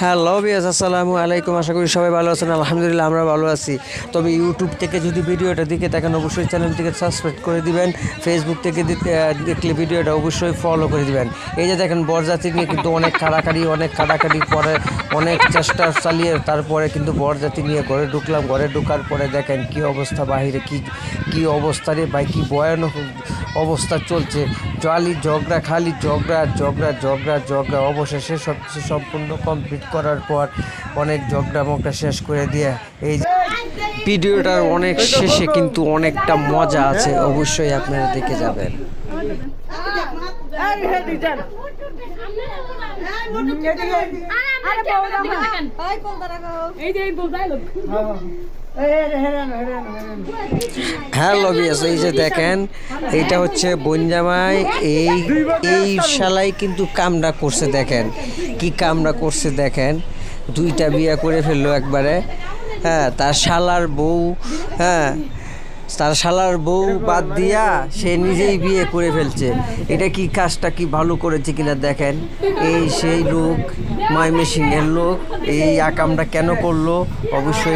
Hello বিয়াস, আসসালামু আলাইকুম। আশা করি সবাই ভালো আছেন। আলহামদুলিল্লাহ আমরা ভালো আছি। তবে ইউটিউব থেকে যদি ভিডিওটা দিকে দেখেন অবশ্যই চ্যানেলটিকে সাবস্ক্রাইব করে দিবেন। ফেসবুক থেকে দেখলে ভিডিওটা অবশ্যই ফলো করে দিবেন। এই যে দেখেন বরযাত্রী নিয়ে কিন্তু অনেক কাড়াকাড়ি পরে অনেক চেষ্টা চালিয়ে তারপরে কিন্তু বরযাত্রী নিয়ে ঘরে ঢুকলাম। ঘরে ঢোকার পরে দেখেন কি অবস্থা, বাহিরে কি অবস্থা রে ভাই, কি ভয়ানক অবস্থা চলছে। খালি ঝগড়া। অবশেষে সব কিছু সম্পূর্ণ কমপ্লিট করার পর অনেক ঝগড়া শেষ করে দিয়ে এই ভিডিওটার অনেক শেষে কিন্তু অনেকটা মজা আছে, অবশ্যই আপনারা দেখে যাবেন। হ্যালো বিয়াস, এই যে দেখেন এইটা হচ্ছে বনজামাই। এই শালাই কিন্তু কামড়া করছে, দেখেন কি কামড়া করছে। দেখেন দুইটা বিয়ে করে ফেললো একবারে। হ্যাঁ, তার শালার বউ বাদ দিয়া সে নিজেই বিয়ে করে ফেলছে। এটা কি কাজটা কি ভালো করেছে কিনা দেখেন। এই সেই লোক, ময়মনসিংহের লোক এই আকামটা কেন করলো অবশ্যই